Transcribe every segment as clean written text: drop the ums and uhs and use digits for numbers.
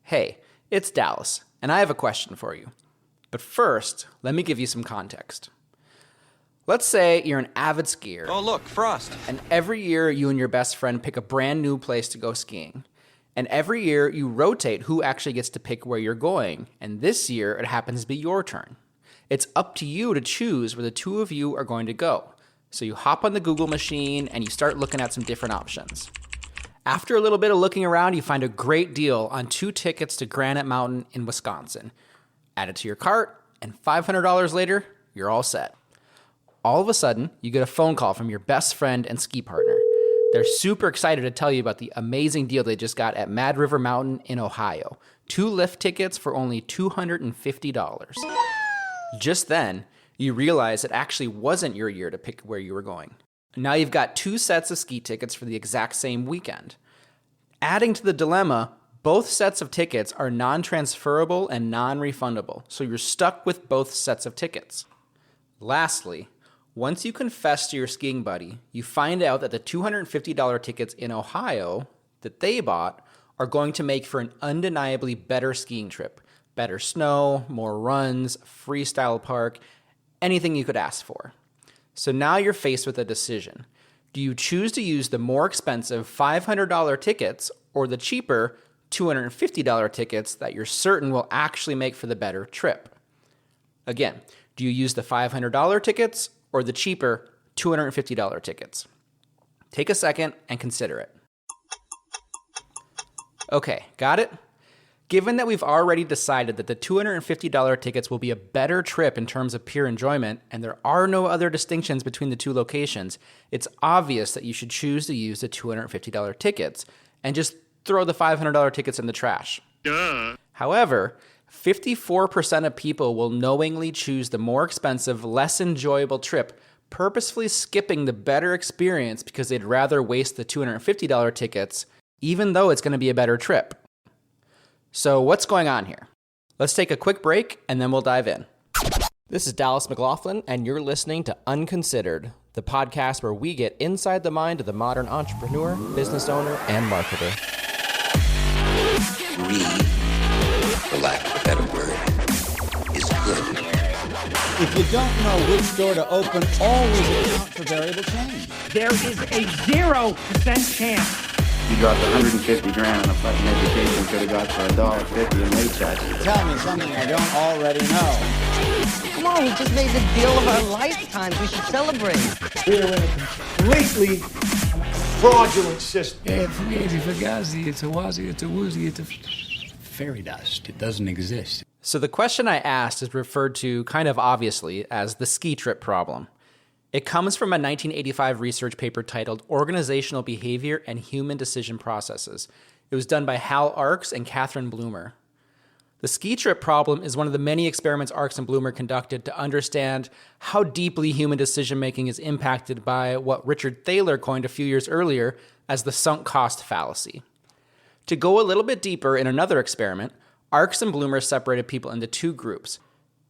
Hey, it's Dallas, and I have a question for you. But first, let me give you some context. Let's say you're an avid skier. Oh, look, frost. And every year you and your best friend pick a brand new place to go skiing. And every year you rotate who actually gets to pick where you're going. And this year it happens to be your turn. It's up to you to choose where the two of you are going to go. So you hop on the Google machine and you start looking at some different options. After a little bit of looking around, you find a great deal on 2 tickets to Granite Mountain in Wisconsin. Add it to your cart, and $500 later, you're all set. All of a sudden, you get a phone call from your best friend and ski partner. They're super excited to tell you about the amazing deal they just got at Mad River Mountain in Ohio. 2 lift tickets for only $250. Just then, you realize it actually wasn't your year to pick where you were going. Now you've got 2 sets of ski tickets for the exact same weekend. Adding to the dilemma, both sets of tickets are non-transferable and non-refundable, so you're stuck with both sets of tickets. Lastly, once you confess to your skiing buddy, you find out that the $250 tickets in Ohio that they bought are going to make for an undeniably better skiing trip. Better snow, more runs, freestyle park, anything you could ask for. So now you're faced with a decision. Do you choose to use the more expensive $500 tickets or the cheaper $250 tickets that you're certain will actually make for the better trip? Again, do you use the $500 tickets or the cheaper $250 tickets? Take a second and consider it. Okay, got it? Given that we've already decided that the $250 tickets will be a better trip in terms of pure enjoyment, and there are no other distinctions between the 2 locations, it's obvious that you should choose to use the $250 tickets and just throw the $500 tickets in the trash. Duh. However, 54% of people will knowingly choose the more expensive, less enjoyable trip, purposefully skipping the better experience because they'd rather waste the $250 tickets, even though it's going to be a better trip. So what's going on here? Let's take a quick break and then we'll dive in. This is Dallas McLaughlin, and you're listening to Unconsidered, the podcast where we get inside the mind of the modern entrepreneur, business owner, and marketer. Greed, for lack of a better word, is good. If you don't know which door to open, always account for variable change. There is a 0% chance. You dropped 150 grand on a fucking education could have got for $1.50 in late charges. Tell me something I don't already know. Come on, we just made the deal of our lifetimes. We should celebrate. We're in a completely fraudulent system. It's fugazi, it's a wazi, it's a woozy, it's a fairy dust. It doesn't exist. So the question I asked is referred to kind of obviously as the ski trip problem. It comes from a 1985 research paper titled Organizational Behavior and Human Decision Processes. It was done by Hal Arks and Catherine Bloomer. The ski trip problem is one of the many experiments Arks and Bloomer conducted to understand how deeply human decision-making is impacted by what Richard Thaler coined a few years earlier as the sunk cost fallacy. To go a little bit deeper in another experiment, Arks and Bloomer separated people into 2 groups.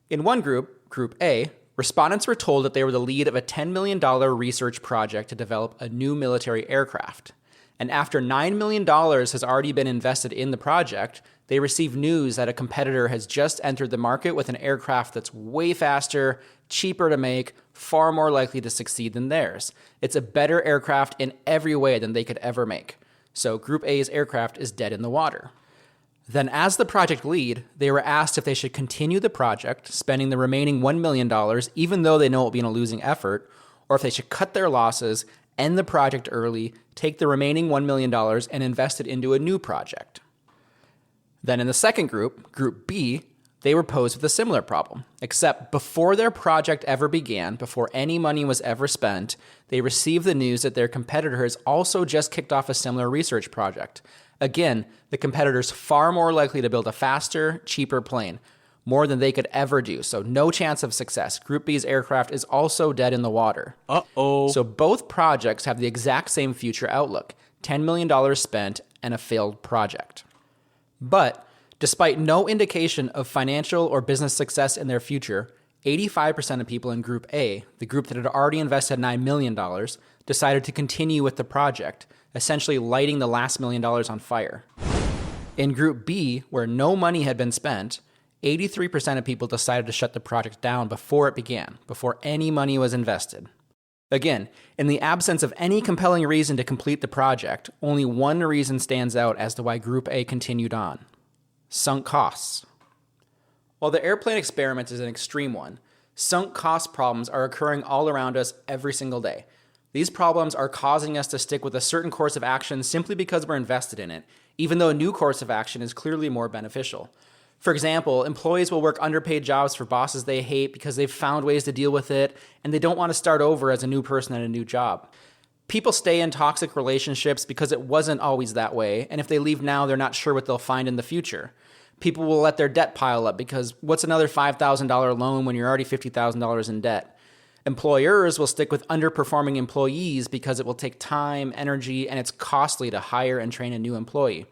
In one group, Group A, respondents were told that they were the lead of a $10 million research project to develop a new military aircraft. And after $9 million has already been invested in the project, they receive news that a competitor has just entered the market with an aircraft that's way faster, cheaper to make, far more likely to succeed than theirs. It's a better aircraft in every way than they could ever make. So Group A's aircraft is dead in the water. Then as the project lead, they were asked if they should continue the project, spending the remaining $1 million, even though they know it will be in a losing effort, or if they should cut their losses, end the project early, take the remaining $1 million, and invest it into a new project. Then in the second group, Group B, they were posed with a similar problem, except before their project ever began, before any money was ever spent, they received the news that their competitor has also just kicked off a similar research project. Again, the competitor's far more likely to build a faster, cheaper plane, more than they could ever do, so no chance of success. Group B's aircraft is also dead in the water. Uh-oh. So both projects have the exact same future outlook, $10 million spent and a failed project. But despite no indication of financial or business success in their future, 85% of people in Group A, the group that had already invested $9 million, decided to continue with the project, essentially lighting the last $1 million on fire. In Group B, where no money had been spent, 83% of people decided to shut the project down before it began, before any money was invested. Again, in the absence of any compelling reason to complete the project, only one reason stands out as to why Group A continued on: sunk costs. While the airplane experiment is an extreme one, sunk cost problems are occurring all around us every single day. These problems are causing us to stick with a certain course of action simply because we're invested in it, even though a new course of action is clearly more beneficial. For example, employees will work underpaid jobs for bosses they hate because they've found ways to deal with it, and they don't want to start over as a new person at a new job. People stay in toxic relationships because it wasn't always that way, and if they leave now, they're not sure what they'll find in the future. People will let their debt pile up because what's another $5,000 loan when you're already $50,000 in debt? Employers will stick with underperforming employees because it will take time, energy, and it's costly to hire and train a new employee.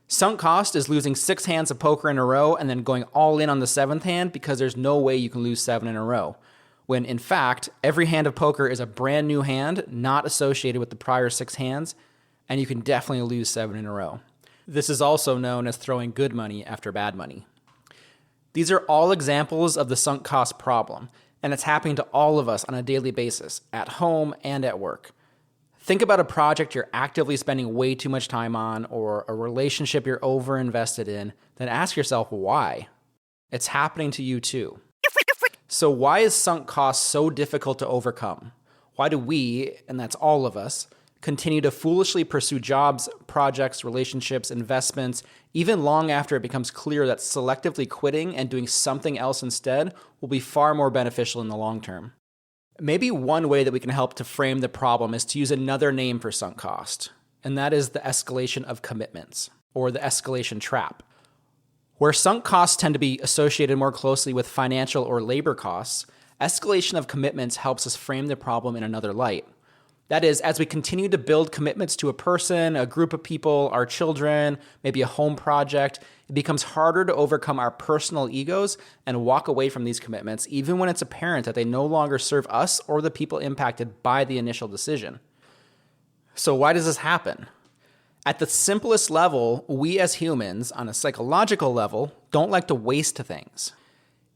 Sunk cost is losing 6 hands of poker in a row and then going all in on the 7th hand because there's no way you can lose 7 in a row. When in fact, every hand of poker is a brand new hand, not associated with the prior 6 hands, and you can definitely lose 7 in a row. This is also known as throwing good money after bad money. These are all examples of the sunk cost problem, and it's happening to all of us on a daily basis, at home and at work. Think about a project you're actively spending way too much time on, or a relationship you're over-invested in, then ask yourself why. It's happening to you too. So why is sunk cost so difficult to overcome? Why do we, and that's all of us, continue to foolishly pursue jobs, projects, relationships, investments, even long after it becomes clear that selectively quitting and doing something else instead will be far more beneficial in the long term? Maybe one way that we can help to frame the problem is to use another name for sunk cost, and that is the escalation of commitments, or the escalation trap. Where sunk costs tend to be associated more closely with financial or labor costs, escalation of commitments helps us frame the problem in another light. That is, as we continue to build commitments to a person, a group of people, our children, maybe a home project, it becomes harder to overcome our personal egos and walk away from these commitments, even when it's apparent that they no longer serve us or the people impacted by the initial decision. So why does this happen? At the simplest level, we as humans, on a psychological level, don't like to waste things.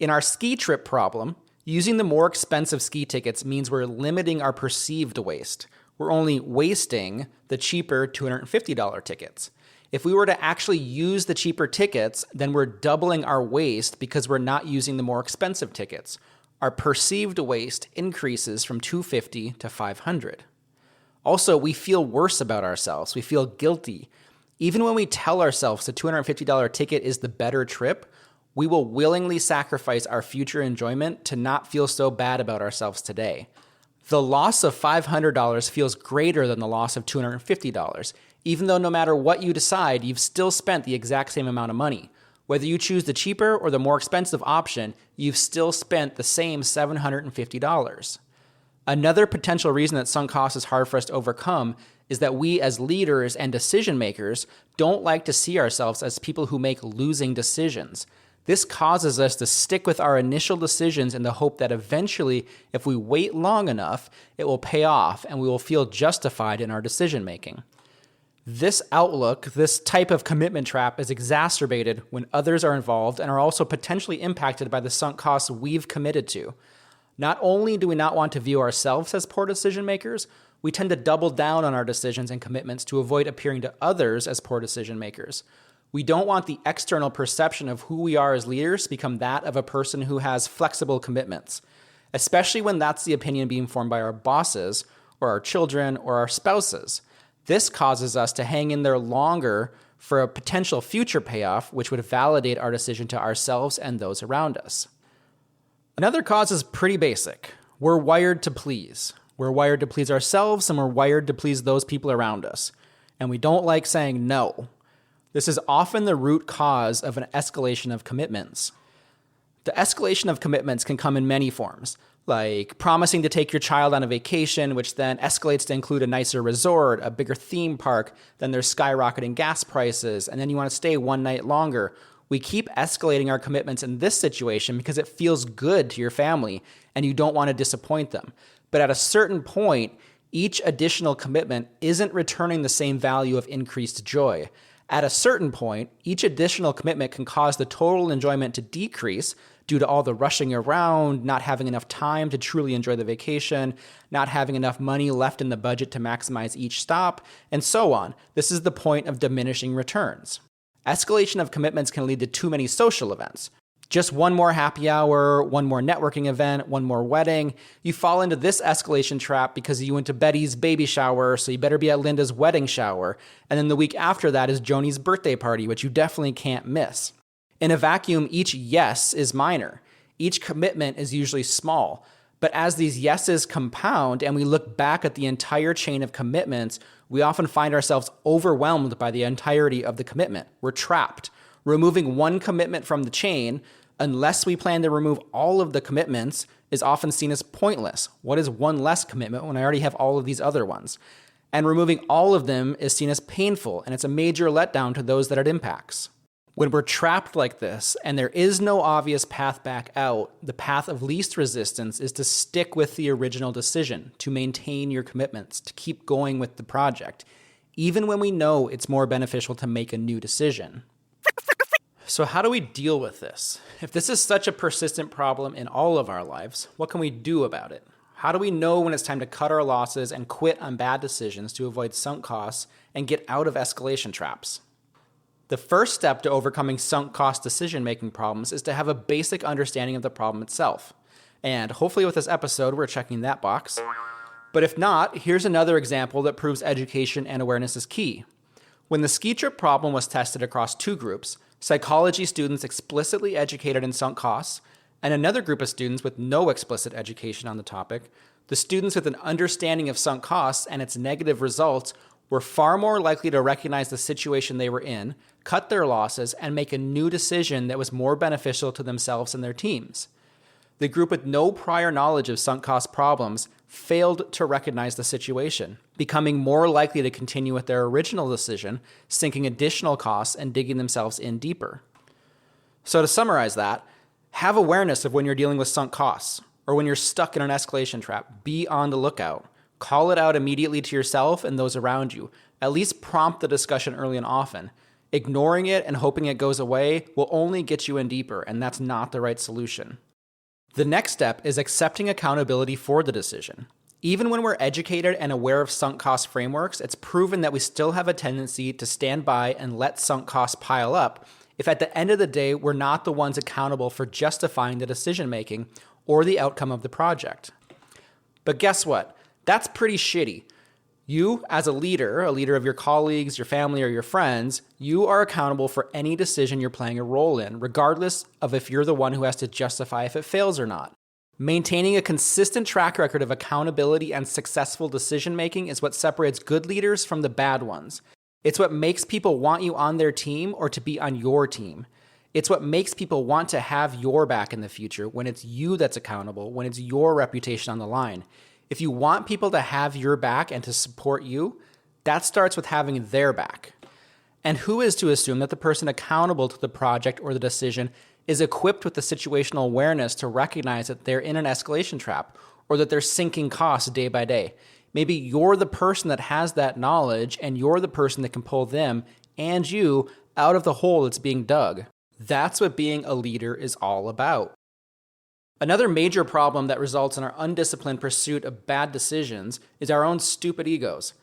In our ski trip problem, using the more expensive ski tickets means we're limiting our perceived waste. We're only wasting the cheaper $250 tickets. If we were to actually use the cheaper tickets, then we're doubling our waste because we're not using the more expensive tickets. Our perceived waste increases from $250 to $500. Also, we feel worse about ourselves. We feel guilty. Even when we tell ourselves the $250 ticket is the better trip, we will willingly sacrifice our future enjoyment to not feel so bad about ourselves today. The loss of $500 feels greater than the loss of $250, even though no matter what you decide, you've still spent the exact same amount of money. Whether you choose the cheaper or the more expensive option, you've still spent the same $750. Another potential reason that sunk cost is hard for us to overcome is that we as leaders and decision makers don't like to see ourselves as people who make losing decisions. This causes us to stick with our initial decisions in the hope that eventually, if we wait long enough, it will pay off and we will feel justified in our decision making. This outlook, this type of commitment trap, is exacerbated when others are involved and are also potentially impacted by the sunk costs we've committed to. Not only do we not want to view ourselves as poor decision makers, we tend to double down on our decisions and commitments to avoid appearing to others as poor decision makers. We don't want the external perception of who we are as leaders to become that of a person who has flexible commitments, especially when that's the opinion being formed by our bosses or our children or our spouses. This causes us to hang in there longer for a potential future payoff, which would validate our decision to ourselves and those around us. Another cause is pretty basic. We're wired to please. We're wired to please ourselves and we're wired to please those people around us. And we don't like saying no. This is often the root cause of an escalation of commitments. The escalation of commitments can come in many forms, like promising to take your child on a vacation, which then escalates to include a nicer resort, a bigger theme park, then there's skyrocketing gas prices, and then you want to stay one night longer. We keep escalating our commitments in this situation because it feels good to your family and you don't want to disappoint them. But at a certain point, each additional commitment isn't returning the same value of increased joy. At a certain point, each additional commitment can cause the total enjoyment to decrease due to all the rushing around, not having enough time to truly enjoy the vacation, not having enough money left in the budget to maximize each stop, and so on. This is the point of diminishing returns. Escalation of commitments can lead to too many social events. Just one more happy hour, one more networking event, one more wedding. You fall into this escalation trap because you went to Betty's baby shower, so you better be at Linda's wedding shower. And then the week after that is Joni's birthday party, which you definitely can't miss. In a vacuum, each yes is minor. Each commitment is usually small. But as these yeses compound and we look back at the entire chain of commitments, we often find ourselves overwhelmed by the entirety of the commitment. We're trapped. Removing one commitment from the chain, unless we plan to remove all of the commitments, is often seen as pointless. What is one less commitment when I already have all of these other ones? And removing all of them is seen as painful, and it's a major letdown to those that it impacts. When we're trapped like this, and there is no obvious path back out, the path of least resistance is to stick with the original decision, to maintain your commitments, to keep going with the project, even when we know it's more beneficial to make a new decision. So how do we deal with this? If this is such a persistent problem in all of our lives, what can we do about it? How do we know when it's time to cut our losses and quit on bad decisions to avoid sunk costs and get out of escalation traps? The first step to overcoming sunk cost decision-making problems is to have a basic understanding of the problem itself. And hopefully with this episode, we're checking that box. But if not, here's another example that proves education and awareness is key. When the ski trip problem was tested across two groups, psychology students explicitly educated in sunk costs, and another group of students with no explicit education on the topic, the students with an understanding of sunk costs and its negative results were far more likely to recognize the situation they were in, cut their losses, and make a new decision that was more beneficial to themselves and their teams. The group with no prior knowledge of sunk cost problems failed to recognize the situation, becoming more likely to continue with their original decision, sinking additional costs and digging themselves in deeper. So to summarize that, have awareness of when you're dealing with sunk costs, or when you're stuck in an escalation trap. Be on the lookout. Call it out immediately to yourself and those around you. At least prompt the discussion early and often. Ignoring it and hoping it goes away will only get you in deeper, and that's not the right solution. The next step is accepting accountability for the decision. Even when we're educated and aware of sunk cost frameworks, it's proven that we still have a tendency to stand by and let sunk costs pile up if at the end of the day we're not the ones accountable for justifying the decision making or the outcome of the project. But guess what? That's pretty shitty. You, as a leader of your colleagues, your family, or your friends, you are accountable for any decision you're playing a role in, regardless of if you're the one who has to justify if it fails or not. Maintaining a consistent track record of accountability and successful decision-making is what separates good leaders from the bad ones. It's what makes people want you on their team or to be on your team. It's what makes people want to have your back in the future when it's you that's accountable, when it's your reputation on the line. If you want people to have your back and to support you, that starts with having their back. And who is to assume that the person accountable to the project or the decision is equipped with the situational awareness to recognize that they're in an escalation trap or that they're sinking costs day by day? Maybe you're the person that has that knowledge and you're the person that can pull them and you out of the hole that's being dug. That's what being a leader is all about. Another major problem that results in our undisciplined pursuit of bad decisions is our own stupid egos.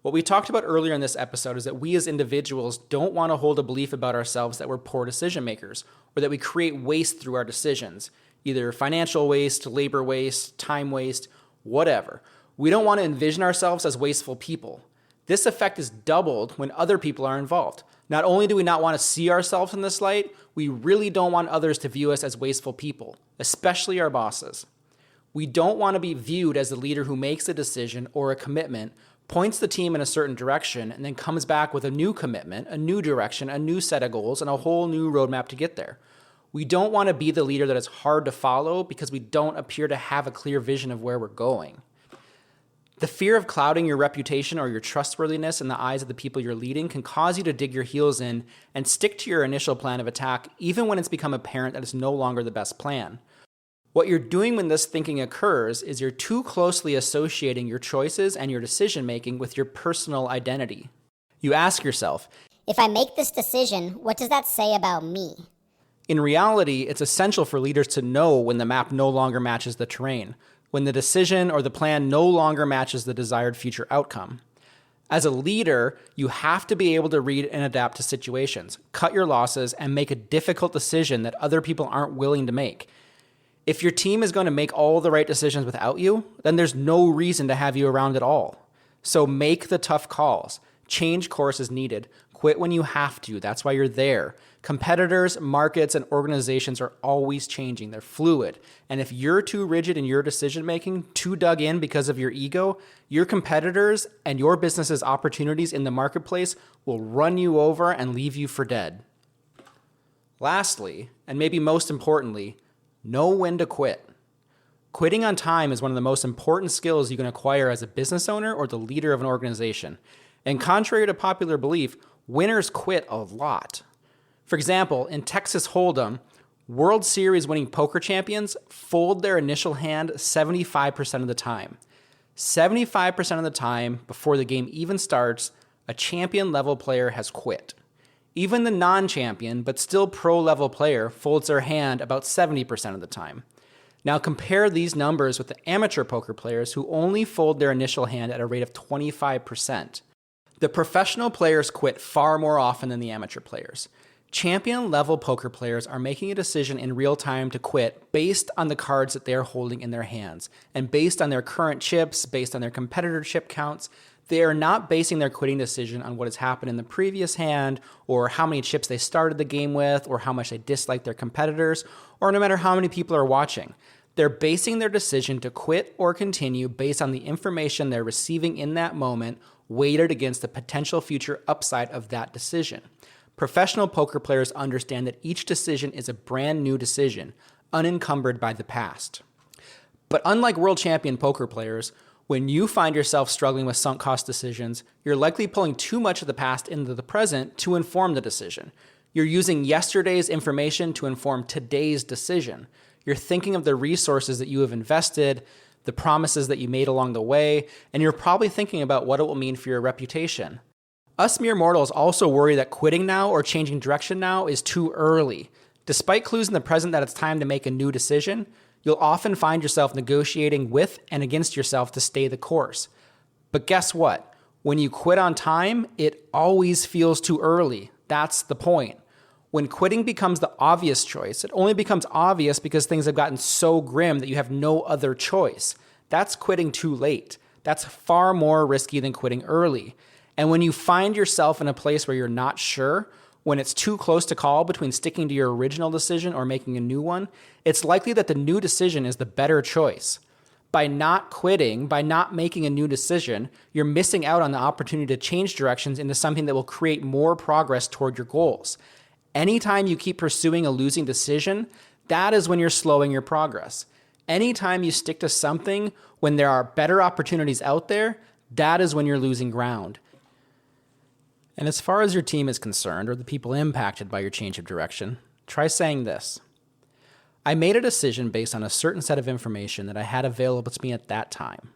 What we talked about earlier in this episode is that we as individuals don't want to hold a belief about ourselves that we're poor decision makers or that we create waste through our decisions, either financial waste, labor waste, time waste, whatever. We don't want to envision ourselves as wasteful people. This effect is doubled when other people are involved. Not only do we not want to see ourselves in this light, we really don't want others to view us as wasteful people, especially our bosses. We don't want to be viewed as the leader who makes a decision or a commitment, points the team in a certain direction, and then comes back with a new commitment, a new direction, a new set of goals, and a whole new roadmap to get there. We don't want to be the leader that is hard to follow because we don't appear to have a clear vision of where we're going. The fear of clouding your reputation or your trustworthiness in the eyes of the people you're leading can cause you to dig your heels in and stick to your initial plan of attack, even when it's become apparent that it's no longer the best plan. What you're doing when this thinking occurs is you're too closely associating your choices and your decision-making with your personal identity. You ask yourself, If I make this decision, what does that say about me? In reality, it's essential for leaders to know when the map no longer matches the terrain, when the decision or the plan no longer matches the desired future outcome. As a leader, you have to be able to read and adapt to situations, cut your losses, and make a difficult decision that other people aren't willing to make. If your team is going to make all the right decisions without you, then there's no reason to have you around at all. So make the tough calls. Change course as needed. Quit when you have to. That's why you're there. Competitors, markets, and organizations are always changing. They're fluid. And if you're too rigid in your decision-making, too dug in because of your ego, your competitors and your business's opportunities in the marketplace will run you over and leave you for dead. Lastly, and maybe most importantly, know when to quit. Quitting on time is one of the most important skills you can acquire as a business owner or the leader of an organization. And contrary to popular belief, winners quit a lot. For example, in Texas Hold'em, World Series winning poker champions fold their initial hand 75% of the time. 75% of the time, before the game even starts, a champion level player has quit. Even the non-champion, but still pro-level player folds their hand about 70% of the time. Now compare these numbers with the amateur poker players who only fold their initial hand at a rate of 25%. The professional players quit far more often than the amateur players. Champion level poker players are making a decision in real time to quit based on the cards that they're holding in their hands and based on their current chips, based on their competitor chip counts. They are not basing their quitting decision on what has happened in the previous hand or how many chips they started the game with or how much they dislike their competitors or no matter how many people are watching. They're basing their decision to quit or continue based on the information they're receiving in that moment, weighted against the potential future upside of that decision. Professional poker players understand that each decision is a brand new decision, unencumbered by the past. But unlike world champion poker players, when you find yourself struggling with sunk cost decisions, you're likely pulling too much of the past into the present to inform the decision. You're using yesterday's information to inform today's decision. You're thinking of the resources that you have invested, the promises that you made along the way, and you're probably thinking about what it will mean for your reputation. Us mere mortals also worry that quitting now or changing direction now is too early. Despite clues in the present that it's time to make a new decision, you'll often find yourself negotiating with and against yourself to stay the course. But guess what? When you quit on time, it always feels too early. That's the point. When quitting becomes the obvious choice, it only becomes obvious because things have gotten so grim that you have no other choice. That's quitting too late. That's far more risky than quitting early. And when you find yourself in a place where you're not sure, when it's too close to call between sticking to your original decision or making a new one, it's likely that the new decision is the better choice. By not quitting, by not making a new decision, you're missing out on the opportunity to change directions into something that will create more progress toward your goals. Anytime you keep pursuing a losing decision, that is when you're slowing your progress. Anytime you stick to something when there are better opportunities out there, that is when you're losing ground. And as far as your team is concerned, or the people impacted by your change of direction, try saying this. I made a decision based on a certain set of information that I had available to me at that time.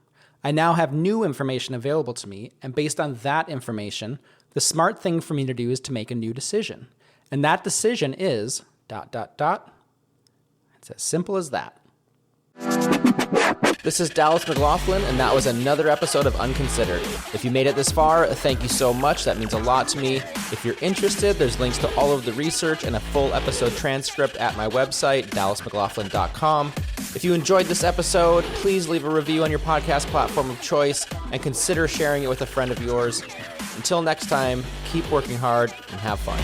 I now have new information available to me, and based on that information, the smart thing for me to do is to make a new decision. And that decision is ... It's as simple as that. This is Dallas McLaughlin, and that was another episode of Unconsidered. If you made it this far, thank you so much. That means a lot to me. If you're interested, there's links to all of the research and a full episode transcript at my website, dallasmclaughlin.com. If you enjoyed this episode, please leave a review on your podcast platform of choice and consider sharing it with a friend of yours. Until next time, keep working hard and have fun.